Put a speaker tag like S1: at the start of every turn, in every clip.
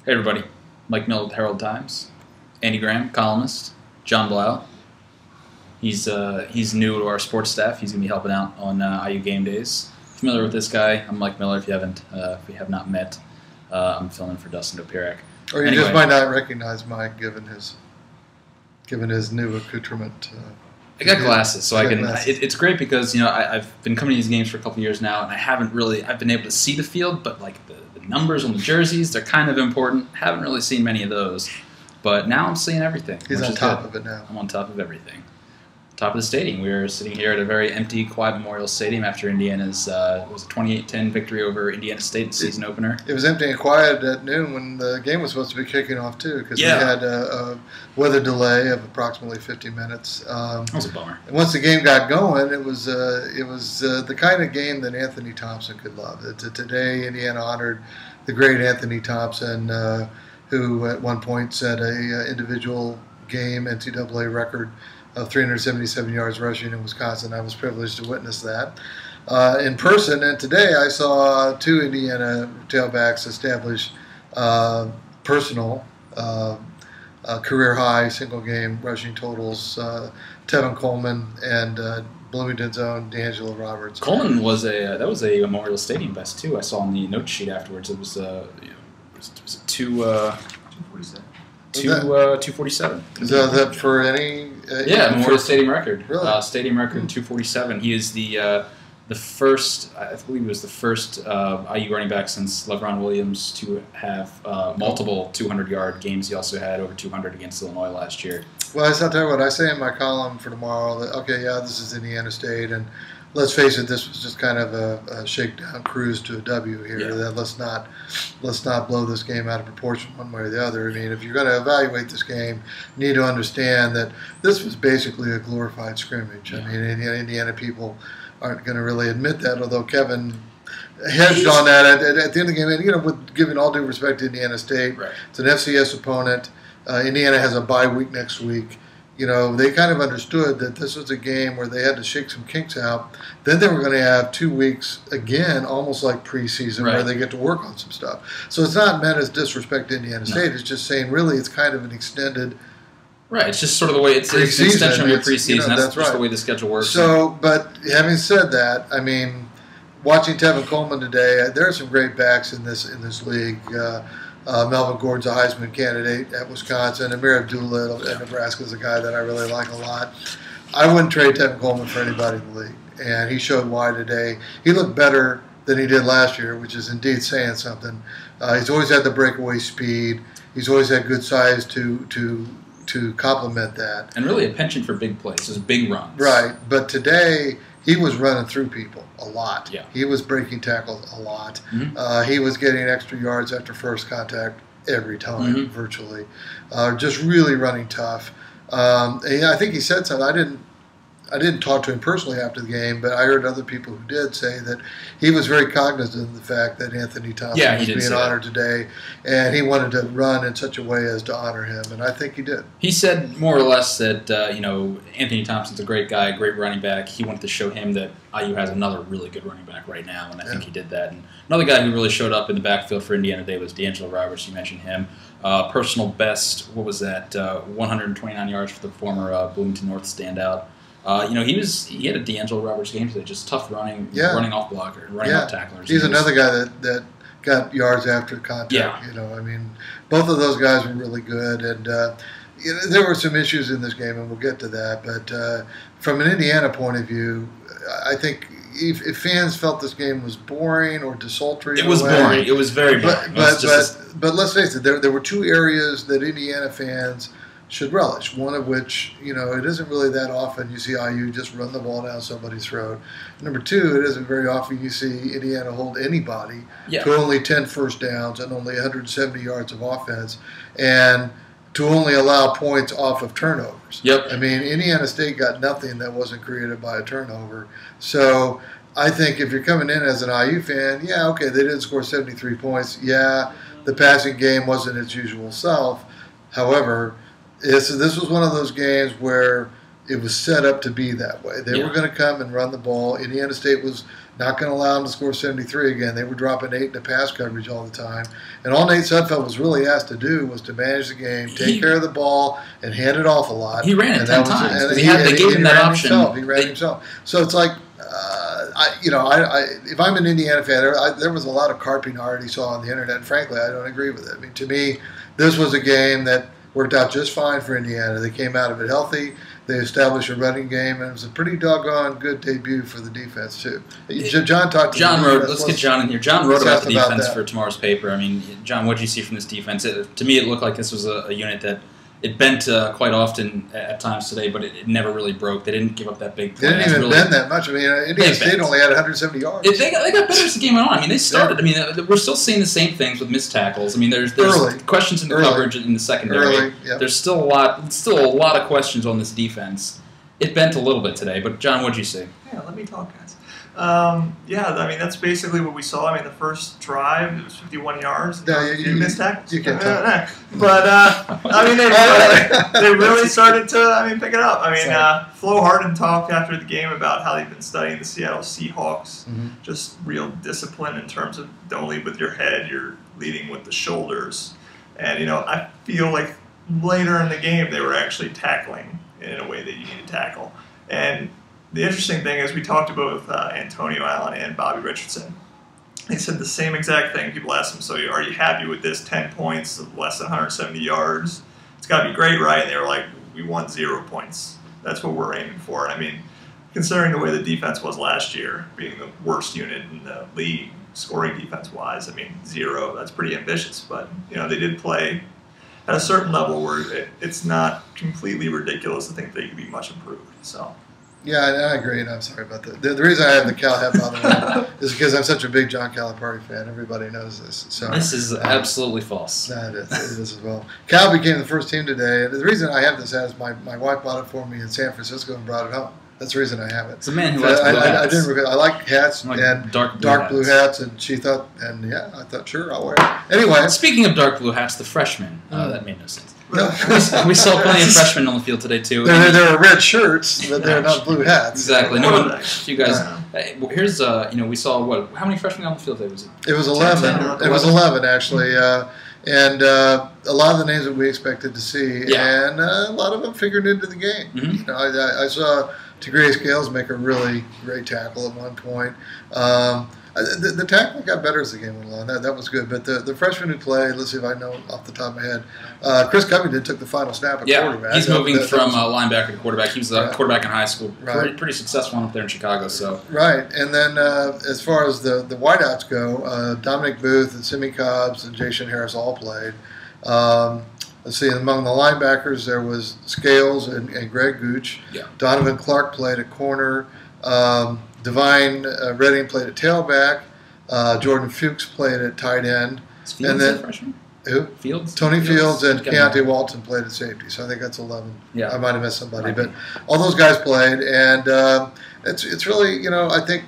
S1: Hey everybody, Mike Miller with the Herald Times, Andy Graham, columnist, John Blau. He's new to our sports staff. He's going to be helping out on IU game days. Familiar with this guy? I'm Mike Miller. If you have not met, I'm filling in for Dustin Dopirak.
S2: Or you just might not recognize Mike given his new accoutrement.
S1: I got glasses, so I can.
S2: Glasses.
S1: It's great because I've been coming to these games for a couple of years now, and I've been able to see the field, but like the numbers on the jerseys, they're kind of important. Haven't really seen many of those, but now I'm seeing everything.
S2: He's on top of it now.
S1: I'm on top of everything. Top of the stadium. We are sitting here at a very empty, quiet Memorial Stadium after Indiana's was a 28-10 victory over Indiana State in the season opener.
S2: It was empty and quiet at noon when the game was supposed to be kicking off too, because we had a weather delay of approximately 50 minutes.
S1: That was a bummer.
S2: And once the game got going, it was the kind of game that Anthony Thompson could love. Today, Indiana honored the great Anthony Thompson, who at one point set a individual game NCAA record of 377 yards rushing in Wisconsin. I was privileged to witness that in person. And today I saw two Indiana tailbacks establish personal career-high single-game rushing totals. Tevin Coleman and Bloomington's own D'Angelo Roberts.
S1: Coleman was a Memorial Stadium best too. I saw on the note sheet afterwards. It was was it 247. 247.
S2: Is that for any?
S1: Memorial Stadium record.
S2: Really?
S1: Stadium record 247. He is the first. I believe he was the first IU running back since LeBron Williams to have multiple 200-yard games. He also had over 200 against Illinois last year.
S2: Well, I'll tell you what I say in my column for tomorrow. That this is Indiana State, and let's face it, this was just kind of a shakedown cruise to a W here.
S1: Yeah.
S2: That let's not blow this game out of proportion one way or the other. I mean, if you're going to evaluate this game, you need to understand that this was basically a glorified scrimmage.
S1: Yeah.
S2: I mean, Indiana people aren't going to really admit that, although Kevin hedged on that at the end of the game. And, with giving all due respect to Indiana State,
S1: right.
S2: It's an FCS opponent. Indiana has a bye week next week. They kind of understood that this was a game where they had to shake some kinks out. Then they were going to have 2 weeks again, almost like preseason,
S1: right.
S2: where they get to work on some stuff. So it's not meant as disrespect to Indiana State. It's just saying really it's kind of an extended.
S1: Right, it's just sort of the way it's an extension of your preseason. That's
S2: right.
S1: just the way the schedule works.
S2: So, but having said that, I mean, watching Tevin Coleman today, there are some great backs in this league. Melvin Gordon's a Heisman candidate at Wisconsin. Amir Abdullah at Nebraska is a guy that I really like a lot. I wouldn't trade Tevin Coleman for anybody in the league, and he showed why today. He looked better than he did last year, which is indeed saying something. He's always had the breakaway speed. He's always had good size to complement that.
S1: And really a penchant for big plays, those big runs.
S2: Right, but today he was running through people a lot.
S1: Yeah.
S2: He was breaking tackles a lot.
S1: Mm-hmm.
S2: He was getting extra yards after first contact every time,
S1: mm-hmm.
S2: virtually. Just really running tough. And I think he said something. I didn't talk to him personally after the game, but I heard other people who did say that he was very cognizant of the fact that Anthony Thompson was being honored today, and he wanted to run in such a way as to honor him, and I think he did.
S1: He said more or less that Anthony Thompson's a great guy, great running back. He wanted to show him that IU has another really good running back right now, and I think he did that. And another guy who really showed up in the backfield for Indiana today was D'Angelo Roberts. You mentioned him. Personal best, what was that? 129 yards for the former Bloomington North standout. He had a D'Angelo Roberts game today, just tough running off blocker, running off tacklers.
S2: He's another guy that got yards after contact.
S1: Yeah.
S2: I mean, both of those guys were really good, and there were some issues in this game, and we'll get to that. But from an Indiana point of view, I think if fans felt this game was boring or desultory,
S1: it was boring. It was very boring.
S2: But let's face it, there were two areas that Indiana fans should relish. One of which, it isn't really that often you see IU just run the ball down somebody's throat. Number two, it isn't very often you see Indiana hold anybody to only 10 first downs and only 170 yards of offense, and to only allow points off of turnovers.
S1: Yep.
S2: I mean, Indiana State got nothing that wasn't created by a turnover. So I think if you're coming in as an IU fan, they didn't score 73 points. Yeah, the passing game wasn't its usual self. However, this was one of those games where it was set up to be that way. They were going to come and run the ball. Indiana State was Not going to allow them to score 73 again. They were dropping 8 in the pass coverage all the time. And all Nate Sudfeld was really asked to do was to manage the game, take care of the ball, and hand it off a lot.
S1: He ran it 10 times. They gave him that option.
S2: He ran himself. So it's like, if I'm an Indiana fan, there was a lot of carping I already saw on the internet, and frankly, I don't agree with it. I mean, to me, this was a game that worked out just fine for Indiana. They came out of it healthy. They established a running game, and it was a pretty doggone good debut for the defense, too. John
S1: wrote, let's get John in here. John wrote about the defense for tomorrow's paper. I mean, John, what did you see from this defense? To me, it looked like this was a unit that it bent quite often at times today, but it never really broke. They didn't give up that big play.
S2: They didn't even bend that much. I mean, Indiana State only had 170 yards.
S1: They got better as the game went on. I mean, they started. I mean, we're still seeing the same things with missed tackles. I mean, there's questions in the coverage in the secondary. There's still a lot of questions on this defense. It bent a little bit today, but John, what'd you see?
S3: Yeah, let me talk, guys. Yeah, I mean, that's basically what we saw. I mean, the first drive, it was 51 yards.
S2: Yeah,
S3: you missed tackles.
S2: You can tell.
S3: But, I mean, they really started to, pick it up. I mean, Flo Harden talked after the game about how they've been studying the Seattle Seahawks. Mm-hmm. Just real discipline in terms of don't lead with your head, you're leading with the shoulders. And, I feel like later in the game they were actually tackling in a way that you need to tackle. And the interesting thing is we talked to both Antonio Allen and Bobby Richardson. They said the same exact thing. People asked them, so are you happy with this 10 points of less than 170 yards? It's got to be great, right? And they were like, we want 0 points. That's what we're aiming for. And I mean, considering the way the defense was last year, being the worst unit in the league, scoring defense-wise, 0, that's pretty ambitious. But, they did play at a certain level where it's not completely ridiculous to think they could be much improved. So.
S2: Yeah, I agree, and I'm sorry about that. The reason I have the Cal hat, by the way, is because I'm such a big John Calipari fan. Everybody knows this. So
S1: this is absolutely false.
S2: It is as well. Cal became the first team today. The reason I have this hat is my wife bought it for me in San Francisco and brought it home. That's the reason I have it.
S1: It's a man who likes blue hats.
S2: I like hats and dark blue hats, and she thought, I thought, sure, I'll wear it. Anyway.
S1: Speaking of dark blue hats, the freshmen, that made no sense. We saw plenty of freshmen on the field today, too.
S2: There are red shirts, but they're not blue hats.
S1: Exactly. You guys, here's, we saw, how many freshmen on the field today was it?
S2: It was 11. It was 11, actually. And a lot of the names that we expected to see, and a lot of them figured into the game. Mm-hmm. I saw Tegray Scales make a really great tackle at one point. The tackling got better as the game went along. That was good. But the freshman who played, let's see if I know off the top of my head, Chris Covington took the final snap at quarterback.
S1: He's moving from linebacker to quarterback. He was a quarterback in high school.
S2: Right.
S1: Pretty successful up there in Chicago. So
S2: right. And then as far as the wideouts go, Dominic Booth and Simi Cobbs and Jason Harris all played. Let's see, among the linebackers, there was Scales and Greg Gooch.
S1: Yeah.
S2: Donovan Clark played at corner. Divine Redding played at tailback. Jordan Fuchs played at tight end.
S1: Is Fields
S2: and then
S1: freshman?
S2: Who?
S1: Fields?
S2: Tony Fields and Keontae Walton played at safety. So I think that's 11.
S1: Yeah.
S2: I might have missed somebody, but all those guys played, and it's really, I think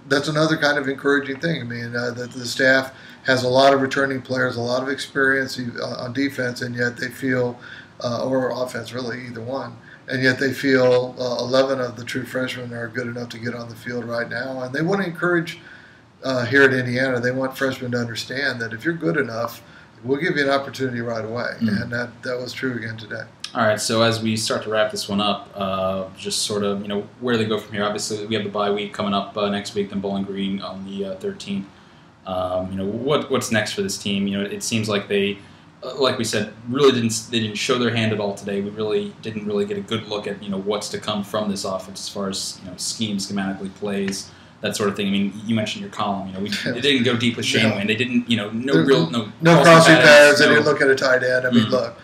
S2: that's another kind of encouraging thing. The staff has a lot of returning players, a lot of experience on defense, and yet they feel, or offense really, either one. And yet they feel 11 of the true freshmen are good enough to get on the field right now. And they want to encourage here at Indiana, they want freshmen to understand that if you're good enough, we'll give you an opportunity right away. Mm-hmm. And that was true again today.
S1: All right, so as we start to wrap this one up, just sort of, where they go from here. Obviously, we have the bye week coming up next week, then Bowling Green on the 13th. What's next for this team? It seems like they, like we said, really didn't show their hand at all today. We really didn't get a good look at what's to come from this offense as far as schematically plays, that sort of thing. You mentioned your column. They didn't go deep with Shane Wayne. They didn't no
S2: crossing patterns. They didn't look at a tight end. Look,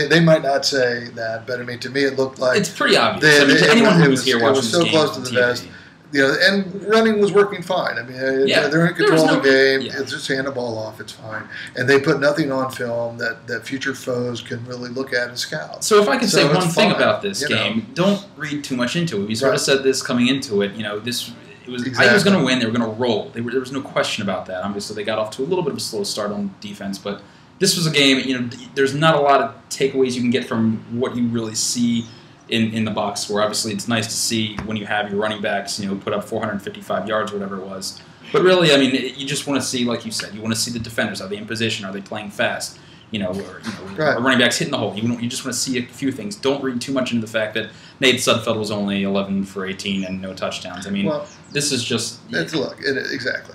S2: they might not say that, but to me it looked like
S1: it's pretty obvious. To anyone who was here watching this game,
S2: it was so close to the vest. And running was working fine. They're in control of the game. Yeah. It's just hand the ball off. It's fine. And they put nothing on film that future foes can really look at and scout.
S1: So if I can say one thing about this game, don't read too much into it. We sort of said this coming into it. I was going to win. They were going to roll. There was no question about that. Obviously, they got off to a little bit of a slow start on defense, but this was a game. There's not a lot of takeaways you can get from what you really see in the box score. Obviously, it's nice to see when you have your running backs, put up 455 yards or whatever it was. But really, I mean, you just want to see, like you said, you want to see the defenders. Are they in position? Are they playing fast? Are running backs hitting the hole? You just want to see a few things. Don't read too much into the fact that Nate Sudfeld was only 11 for 18 and no touchdowns. I mean, this is just...
S2: Exactly.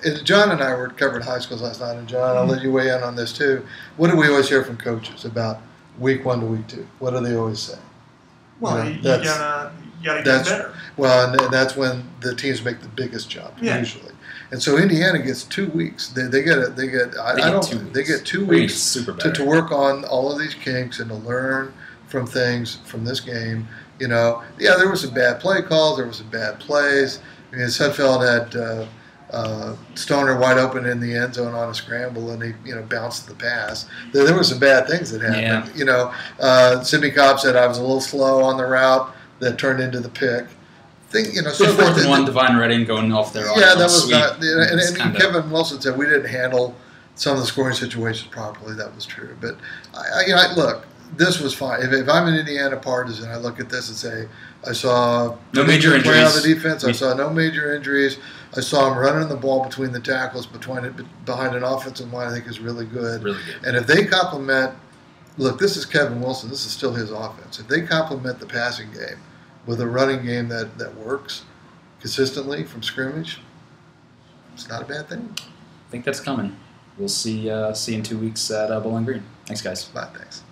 S2: And John and I were covering high schools last night, and John, I'll let you weigh in on this too. What do we always hear from coaches about week 1 to week 2? What do they always say?
S3: Well, you gotta get better.
S2: Well, and that's when the teams make the biggest jump, usually. And so Indiana gets 2 weeks. They get 2 weeks to work on all of these kinks and to learn from things from this game. There were some bad play calls. There were some bad plays. I mean, Sudfeld had Stoner wide open in the end zone on a scramble, and he bounced the pass. There were some bad things that happened. Yeah. Simi Cobb said I was a little slow on the route that turned into the pick. So
S1: 4th and 1, Divine Redding going off there.
S2: Yeah, that was not. And Kevin Wilson said we didn't handle some of the scoring situations properly. That was true. But I look, this was fine. If I'm an Indiana partisan, I look at this and say I saw
S1: no major injuries
S2: on the defense. I saw no major injuries. I saw him running the ball between the tackles, behind an offensive line. I think is really good.
S1: Really good.
S2: And if they complement, look, this is Kevin Wilson. This is still his offense. If they complement the passing game with a running game that works consistently from scrimmage, it's not a bad thing.
S1: I think that's coming. We'll see in 2 weeks at Bowling Green. Thanks, guys.
S2: Bye, thanks.